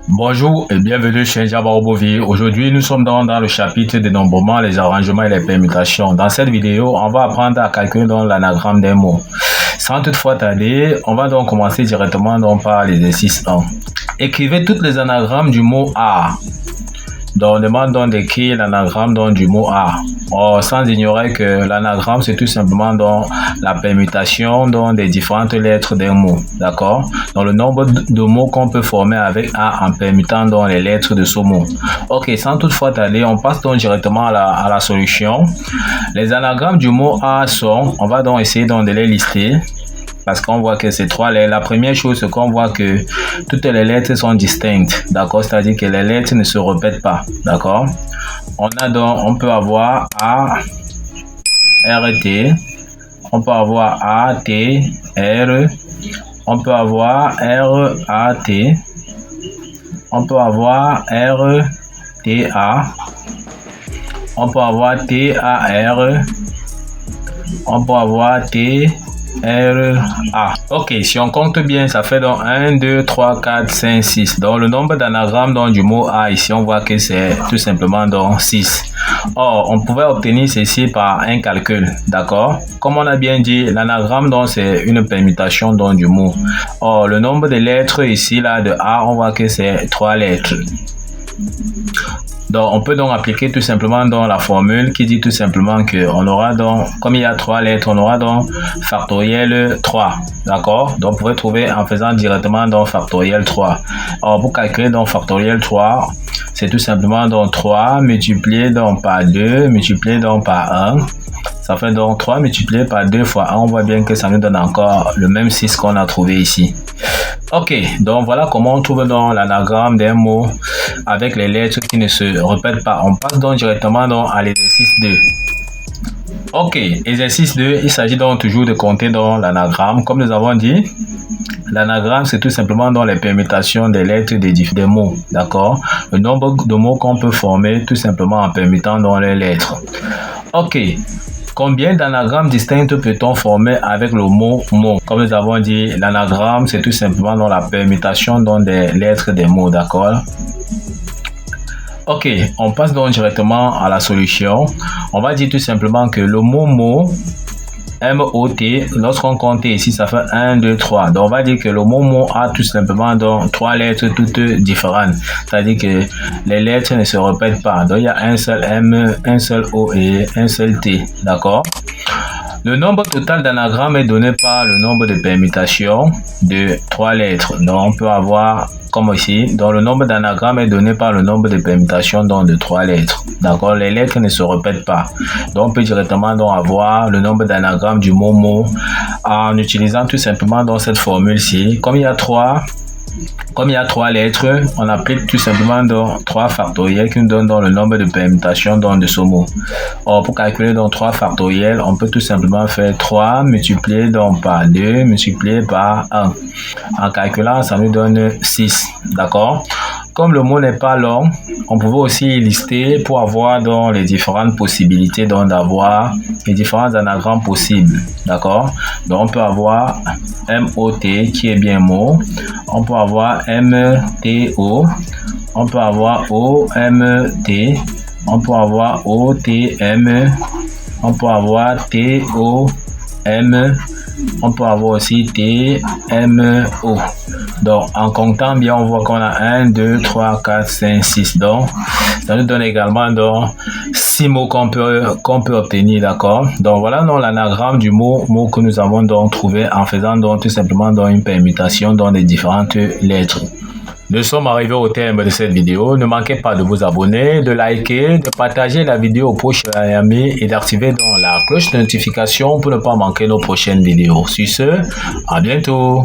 Bonjour et bienvenue chez Java Robovi. Aujourd'hui, nous sommes dans le chapitre des nombrements, les arrangements et les permutations. Dans cette vidéo, on va apprendre à calculer l'anagramme d'un mot. Sans toutefois tarder, on va donc commencer directement par l'exercice 1. Écrivez toutes les anagrammes du mot A. Donc, on demande d'écrire l'anagramme du mot A. Or, sans ignorer que l'anagramme, c'est tout simplement la permutation des différentes lettres d'un mot. D'accord? Donc, le nombre de mots qu'on peut former avec A en permutant les lettres de ce mot. Ok, sans toutefois tarder, on passe donc directement à la solution. Les anagrammes du mot A sont, on va donc essayer de les lister. Parce qu'on voit que ces trois lettres, la première chose, c'est qu'on voit que toutes les lettres sont distinctes, d'accord? C'est-à-dire que les lettres ne se répètent pas, d'accord? On peut avoir A, R, T, on peut avoir A, T, R, on peut avoir R, A, T, on peut avoir R, T, A, on peut avoir T, A, R, on peut avoir T, R, A. Ok, si on compte bien, ça fait donc 1, 2, 3, 4, 5, 6. Donc, le nombre d'anagrammes du mot A, ici, on voit que c'est tout simplement 6. Or, on pouvait obtenir ceci par un calcul, d'accord? Comme on a bien dit, l'anagramme, c'est une permutation du mot. Or, le nombre de lettres ici, là, de A, on voit que c'est 3 lettres. Donc, on peut donc appliquer tout simplement la formule qui dit tout simplement que on aura comme il y a 3 lettres, on aura factoriel 3. D'accord? Donc, vous pouvez trouver en faisant directement factoriel 3. Alors, pour calculer factoriel 3, c'est tout simplement 3 multiplié par 2 multiplié par 1. Ça fait donc 3 multiplié par 2 fois 1. On voit bien que ça nous donne encore le même 6 qu'on a trouvé ici. Ok, donc voilà comment on trouve l'anagramme d'un mot avec les lettres qui ne se répètent pas. On passe donc directement à l'exercice 2. Ok, exercice 2, il s'agit donc toujours de compter l'anagramme. Comme nous avons dit, l'anagramme, c'est tout simplement les permutations des lettres des mots. D'accord? Le nombre de mots qu'on peut former tout simplement en permutant les lettres. Ok. Combien d'anagrammes distincts peut-on former avec le mot « mot » ? Comme nous avons dit, l'anagramme, c'est tout simplement la permutation des lettres des mots, d'accord? Ok, on passe donc directement à la solution. On va dire tout simplement que le mot « mot », M-O-T, lorsqu'on compte ici, ça fait 1, 2, 3. Donc, on va dire que le mot « mot » a tout simplement 3 lettres toutes différentes. C'est-à-dire que les lettres ne se répètent pas. Donc, il y a un seul M, un seul O et un seul T. D'accord? Le nombre total d'anagrammes est donné par le nombre de permutations de 3 lettres. Donc, on peut avoir, comme ici, donc le nombre d'anagrammes est donné par le nombre de permutations de 3 lettres. D'accord? Les lettres ne se répètent pas. Donc, on peut directement avoir le nombre d'anagrammes du mot « mot » en utilisant tout simplement cette formule-ci. Comme il y a 3 lettres, on applique tout simplement 3 factoriels qui nous donnent le nombre de permutations de ce mot. Or, pour calculer 3 factoriels, on peut tout simplement faire 3 multiplié par 2 multiplié par 1. En calculant, ça nous donne 6. D'accord? Comme le mot n'est pas long, on pouvait aussi lister pour avoir les différentes possibilités d'avoir les différents anagrammes possibles. D'accord? Donc, on peut avoir M-O-T qui est bien mot. On peut avoir M-T-O. On peut avoir O-M-T. On peut avoir O-T-M. On peut avoir T-O-M. On peut avoir aussi T-M-O. Donc, en comptant bien, on voit qu'on a 1, 2, 3, 4, 5, 6. Donc, ça nous donne également 6 mots qu'on peut obtenir, d'accord? Donc, voilà l'anagramme du mot que nous avons trouvé en faisant tout simplement une permutation des différentes lettres. Nous sommes arrivés au terme de cette vidéo. Ne manquez pas de vous abonner, de liker, de partager la vidéo aux proches amis et d'activer la cloche de notification pour ne pas manquer nos prochaines vidéos. Sur ce, à bientôt.